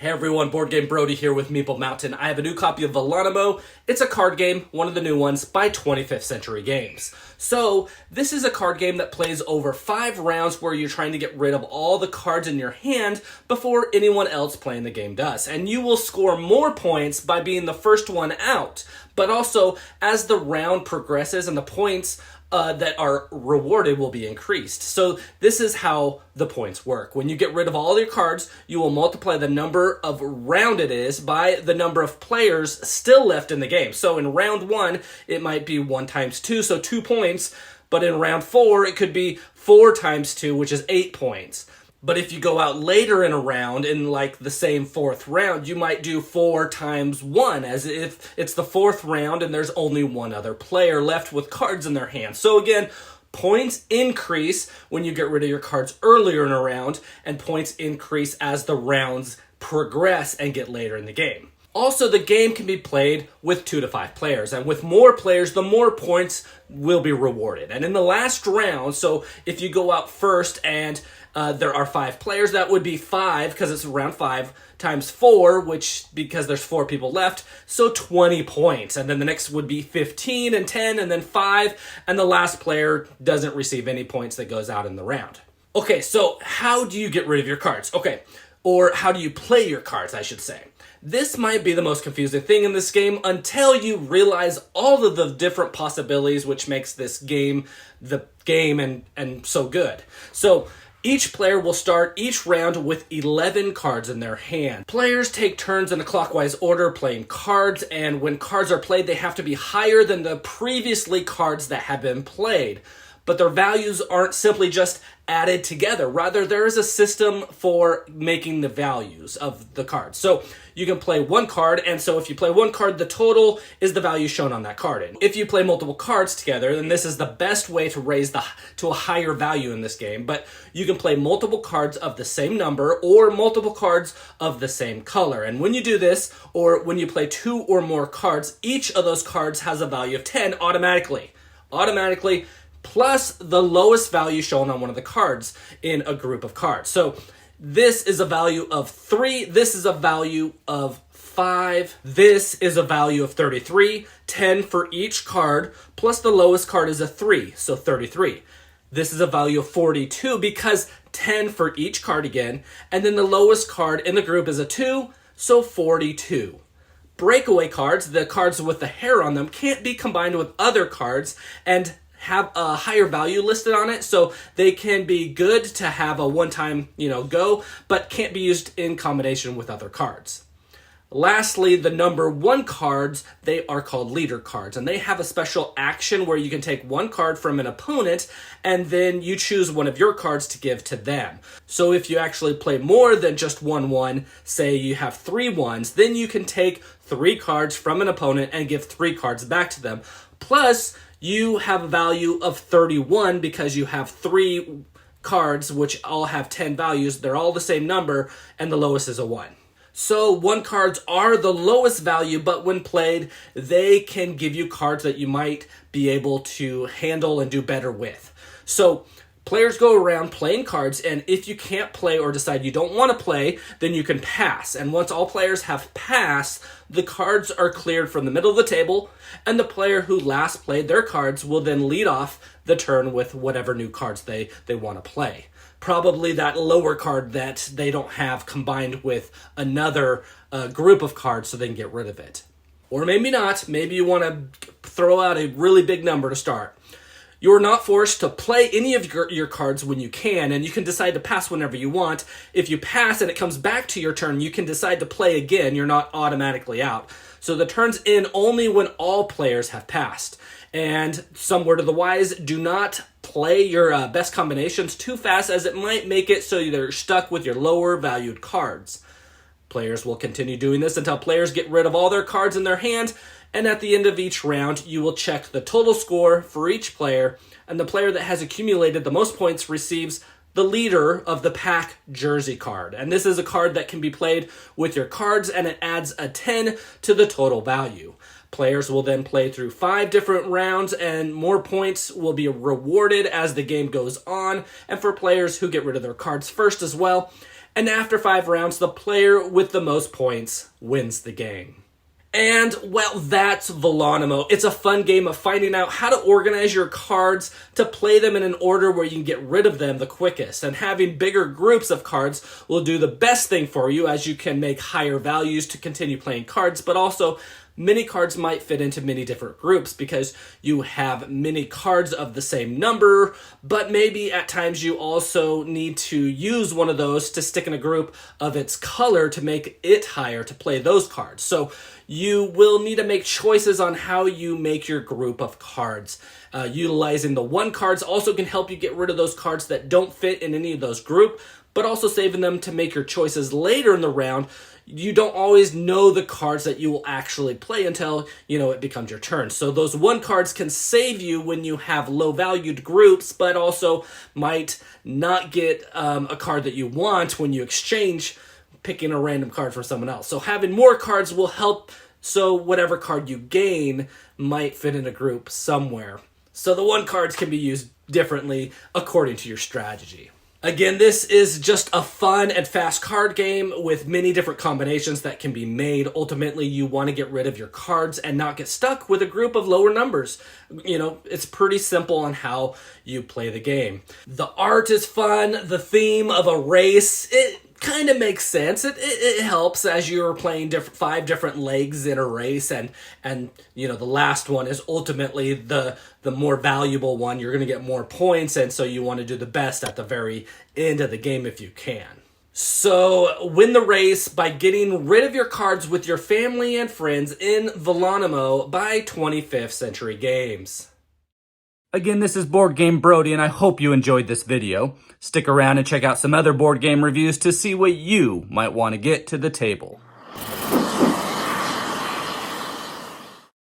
Hey everyone, Boardgame Brody here with Meeple Mountain. I have a new copy of Velonimo. It's a card game, one of the new ones, by 25th Century Games. So, this is a card game that plays over 5 rounds where you're trying to get rid of all the cards in your hand before anyone else playing the game does. And you will score more points by being the first one out. But also, as the round progresses and the points that are rewarded will be increased. So this is how the points work. When you get rid of all your cards, you will multiply the number of round it is by the number of players still left in the game. So in round 1, it might be 1 times 2, so 2 points. But in round 4, it could be 4 times 2, which is 8 points. But if you go out later in a round, in like the same 4th round, you might do 4 times 1, as if it's the 4th round and there's only one other player left with cards in their hand. So again, points increase when you get rid of your cards earlier in a round, and points increase as the rounds progress and get later in the game. Also, the game can be played with 2 to 5 players, and with more players, the more points will be rewarded. And in the last round, so if you go out first and there are 5 players, that would be 5, because it's round 5, times 4, which, because there's 4 people left, so 20 points. And then the next would be 15 and 10, and then 5, and the last player doesn't receive any points that goes out in the round. Okay, so how do you get rid of your cards? Okay, or how do you play your cards, I should say. This might be the most confusing thing in this game until you realize all of the different possibilities which makes this game the game and so good. So, each player will start each round with 11 cards in their hand. Players take turns in a clockwise order playing cards, and when cards are played, they have to be higher than the previously cards that have been played. But their values aren't simply just added together. Rather, there is a system for making the values of the cards. So you can play 1 card, and so if you play 1 card, the total is the value shown on that card. And if you play multiple cards together, then this is the best way to raise to a higher value in this game. But you can play multiple cards of the same number or multiple cards of the same color. And when you do this, or when you play 2 or more cards, each of those cards has a value of 10 automatically. Plus the lowest value shown on one of the cards in a group of cards. So this is a value of 3, this is a value of 5, this is a value of 33, 10 for each card, plus the lowest card is a 3, so 33. This is a value of 42 because 10 for each card again, and then the lowest card in the group is a 2, so 42. Breakaway cards, the cards with the hair on them, can't be combined with other cards and have a higher value listed on it, so they can be good to have a one-time, go, but can't be used in combination with other cards. Lastly, the number 1 cards, they are called leader cards, and they have a special action where you can take 1 card from an opponent, and then you choose one of your cards to give to them. So if you actually play more than just 1-1, say you have 3 1s, then you can take 3 cards from an opponent and give 3 cards back to them. Plus, you have a value of 31 because you have 3 cards which all have 10 values. They're all the same number, and the lowest is a 1. So 1 cards are the lowest value, but when played, they can give you cards that you might be able to handle and do better with. So players go around playing cards, and if you can't play or decide you don't want to play, then you can pass. And once all players have passed, the cards are cleared from the middle of the table, and the player who last played their cards will then lead off the turn with whatever new cards they want to play. Probably that lower card that they don't have combined with another group of cards so they can get rid of it. Or maybe not. Maybe you want to throw out a really big number to start. You're not forced to play any of your cards when you can, and you can decide to pass whenever you want. If you pass and it comes back to your turn, you can decide to play again. You're not automatically out. So the turn's in only when all players have passed. And some word of the wise, do not play your best combinations too fast, as it might make it so you're stuck with your lower valued cards. Players will continue doing this until players get rid of all their cards in their hand, and at the end of each round, you will check the total score for each player, and the player that has accumulated the most points receives the leader of the pack jersey card. And this is a card that can be played with your cards, and it adds a 10 to the total value. Players will then play through 5 different rounds, and more points will be rewarded as the game goes on, and for players who get rid of their cards first as well. And after 5 rounds, the player with the most points wins the game. And, well, that's Velonimo. It's a fun game of finding out how to organize your cards to play them in an order where you can get rid of them the quickest. And having bigger groups of cards will do the best thing for you, as you can make higher values to continue playing cards, but also many cards might fit into many different groups because you have many cards of the same number, but maybe at times you also need to use one of those to stick in a group of its color to make it higher to play those cards. So you will need to make choices on how you make your group of cards. Utilizing the 1 cards also can help you get rid of those cards that don't fit in any of those group, but also saving them to make your choices later in the round. You don't always know the cards that you will actually play until, it becomes your turn. So those 1 cards can save you when you have low-valued groups, but also might not get a card that you want when you exchange picking a random card from someone else. So having more cards will help, so whatever card you gain might fit in a group somewhere. So the 1 cards can be used differently according to your strategy. Again, this is just a fun and fast card game with many different combinations that can be made. Ultimately, you want to get rid of your cards and not get stuck with a group of lower numbers. It's pretty simple on how you play the game. The art is fun. The theme of a race, it kind of makes sense. It helps as you're playing 5 different legs in a race, and the last one is ultimately the more valuable one. You're going to get more points, and so you want to do the best at the very end of the game if you can. So win the race by getting rid of your cards with your family and friends in Velonimo by 25th Century Games. Again, this is Board Game Brody, and I hope you enjoyed this video. Stick around and check out some other board game reviews to see what you might want to get to the table.